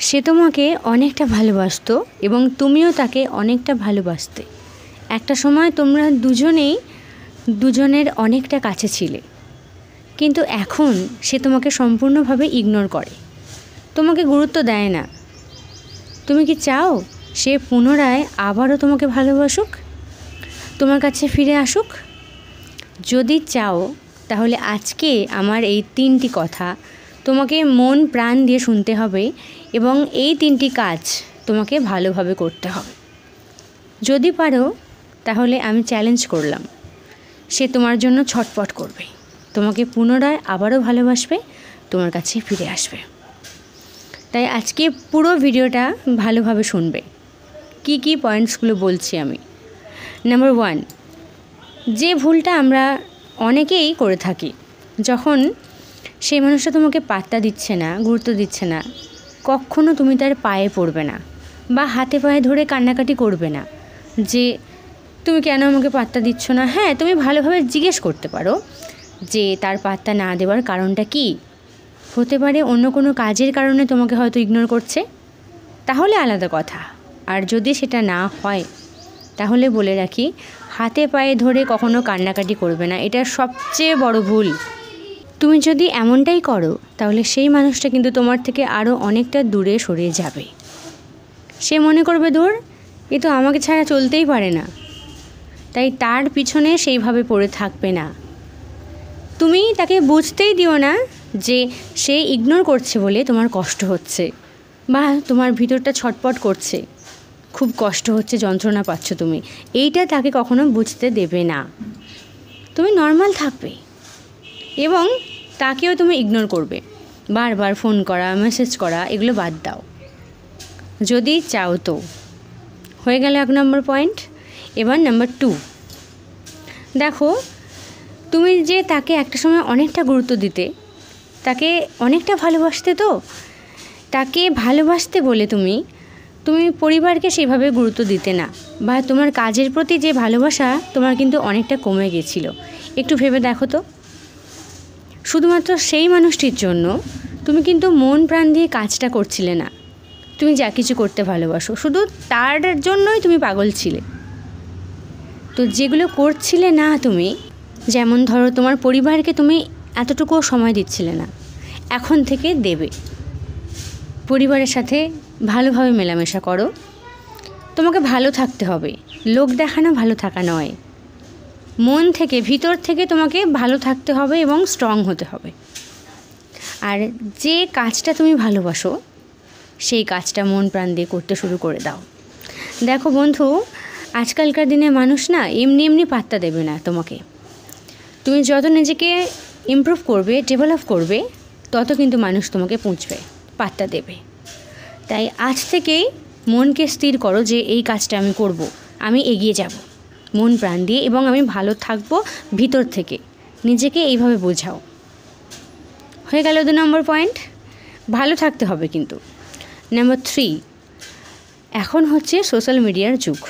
সে তোমাকে অনেকটা ভালোবাসতো এবং তুমিও তাকে অনেকটা ভালোবাসতে। একটা সময় তোমরা দুজনেই দুজনের অনেকটা কাছে ছিলে, কিন্তু এখন সে তোমাকে সম্পূর্ণভাবে ইগনোর করে, তোমাকে গুরুত্ব দেয় না। তুমি কি চাও সে পুনরায় আবারও তোমাকে ভালোবাসুক, তোমার কাছে ফিরে আসুক? যদি চাও তাহলে আজকে আমার এই 3টি কথা তোমাকে মন প্রাণ দিয়ে শুনতে হবে এবং এই 3টি কাজ তোমাকে ভালোভাবে করতে হবে। যদি পারো তাহলে আমি চ্যালেঞ্জ করলাম, সে তোমার জন্য ছটফট করবে, তোমাকে পুনরায় আবারও ভালোবাসবে, তোমার কাছে ফিরে আসবে। তাই আজকে পুরো ভিডিওটা ভালোভাবে শুনবে। কি কি পয়েন্টসগুলো বলছি আমি। নাম্বার 1, যে ভুলটা আমরা অনেকেই করে থাকি, যখন সেই মানুষটা তোমাকে পাত্তা দিচ্ছে না, গুরুত্ব দিচ্ছে না, কখনো তুমি তার পায়ে পড়বে না বা হাতে পায়ে ধরে কান্নাকাটি করবে না যে তুমি কেন আমাকে পাত্তা দিচ্ছ না। হ্যাঁ, তুমি ভালোভাবে জিজ্ঞেস করতে পারো যে তার পাত্তা না দেওয়ার কারণটা কি। হতে পারে অন্য কোনো কাজের কারণে তোমাকে হয়তো ইগনোর করছে, তাহলে আলাদা কথা। আর যদি সেটা না হয় তাহলে বলে রাখি, হাতে পায়ে ধরে কখনো কান্নাকাটি করবে না, এটা সবচেয়ে বড় ভুল। তুমি যদি এমনটাই করো তাহলে সেই মানুষটা কিন্তু তোমার থেকে আরও অনেকটা দূরে সরিয়ে যাবে। সে মনে করবে, দূর, এ তো আমাকে ছাড়া চলতেই পারে না, তাই তার পিছনে সেইভাবে পড়ে থাকবে না। তুমি তাকে বুঝতেই দিও না যে সে ইগনোর করছে বলে তোমার কষ্ট হচ্ছে বা তোমার ভিতরটা ছটপট করছে, খুব কষ্ট হচ্ছে, যন্ত্রণা পাচ্ছ তুমি, এইটা তাকে কখনো বুঝতে দেবে না। তুমি নর্মাল থাকবে এবং তাকেও তুমি ইগনোর করবে। বারবার ফোন করা, মেসেজ করা, এগুলো বাদ দাও যদি চাও তো। হয়ে গেল 1 নম্বর পয়েন্ট। এবার নাম্বার 2, দেখো, তুমি যে তাকে একটা সময় অনেকটা গুরুত্ব দিতে, তাকে অনেকটা ভালোবাসতে, তো তাকে ভালোবাসতে বলে তুমি পরিবারকে সেইভাবে গুরুত্ব দিতে না, বা তোমার কাজের প্রতি যে ভালোবাসা তোমার কিন্তু অনেকটা কমে গেছিল। একটু ভেবে দেখো তো, শুধুমাত্র সেই মানুষটির জন্য তুমি কিন্তু মন প্রাণ দিয়ে কাজটা করছিলে না। তুমি যা কিছু করতে ভালোবাসো শুধু তার জন্যই তুমি পাগল ছিলে। তো যেগুলো করছিলে না তুমি, যেমন ধরো তোমার পরিবারকে তুমি এতটুকুও সময় দিচ্ছিলে না, এখন থেকে দেবে। পরিবারের সাথে ভালোভাবে মেলামেশা করো। তোমাকে ভালো থাকতে হবে, লোক দেখানো ভালো থাকা নয়। মন থেকে, ভিতর থেকে তোমাকে ভালো থাকতে হবে এবং স্ট্রং হতে হবে। আর যে কাজটা তুমি ভালোবাসো সেই কাজটা মন প্রাণ দিয়ে করতে শুরু করে দাও। দেখো বন্ধু, আজকালকার দিনে মানুষ না এমনি এমনি পাত্তা দেবে না তোমাকে। তুমি যত নিজেকে ইমপ্রুভ করবে, ডেভেলপ করবে, তত কিন্তু মানুষ তোমাকে পুঁছবে, পাত্তা দেবে। তাই আজ থেকেই মনকে স্থির করো যে এই কাজটা আমি করব, আমি এগিয়ে যাব মন প্রাণ দিয়ে এবং আমি ভালো থাকবো ভিতর থেকে। নিজেকে এইভাবে বোঝাও। হয়ে গেল 2 নম্বর পয়েন্ট। ভালো থাকতে হবে কিন্তু। নাম্বার 3, এখন হচ্ছে সোশ্যাল মিডিয়ার যুগ।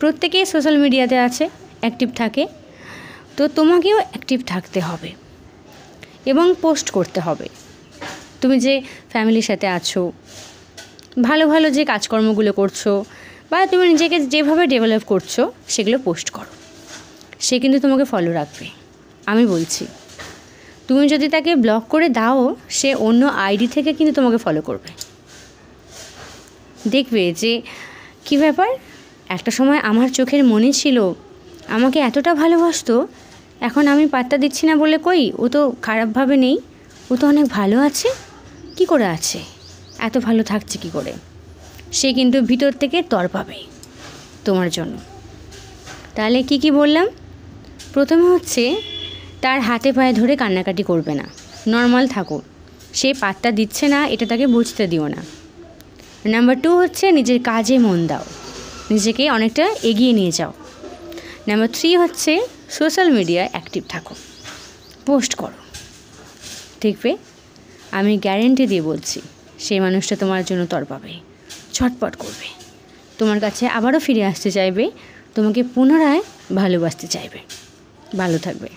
প্রত্যেকেই সোশ্যাল মিডিয়াতে আছে, অ্যাক্টিভ থাকে। তো তোমাকেও অ্যাক্টিভ থাকতে হবে এবং পোস্ট করতে হবে। তুমি যে ফ্যামিলির সাথে আছো, ভালো ভালো যে কাজকর্মগুলো করছো বা তুমি নিজেকে যেভাবে ডেভেলপ করছো সেগুলো পোস্ট করো। সে কিন্তু তোমাকে ফলো রাখবে, আমি বলছি। তুমি যদি তাকে ব্লক করে দাও, সে অন্য আইডি থেকে কিন্তু তোমাকে ফলো করবে। দেখবে যে কী ব্যাপার, একটা সময় আমার চোখের মনি ছিল, আমাকে এতটা ভালোবাসতো, এখন আমি পাত্তা দিচ্ছি না বলে কই, ও তো খারাপভাবে নেই, ও তো অনেক ভালো আছে। কি করে আছে, এত ভালো থাকছে কি করে? সে কিন্তু ভিতর থেকে তড়পাবে তোমার জন্য। তাহলে কি কি বললাম? প্রথমে হচ্ছে তার হাতে পায়ে ধরে কান্নাকাটি করবে না, নর্মাল থাকো, সে পাত্তা দিচ্ছে না এটা তাকে বুঝতে দিও না। নাম্বার 2 হচ্ছে নিজের কাজে মন দাও, নিজেকে অনেকটা এগিয়ে নিয়ে যাও। নাম্বার 3 হচ্ছে সোশ্যাল মিডিয়ায় অ্যাক্টিভ থাকো, পোস্ট করো। দেখবে, আমি গ্যারেন্টি দিয়ে বলছি, সেই মানুষটা তোমার জন্য তড়পাবে, ছটপট করবে, তোমার কাছে আবারও ফিরে আসতে চাইবে, তোমাকে পুনরায় ভালোবাসতে চাইবে। ভালো থাকবে।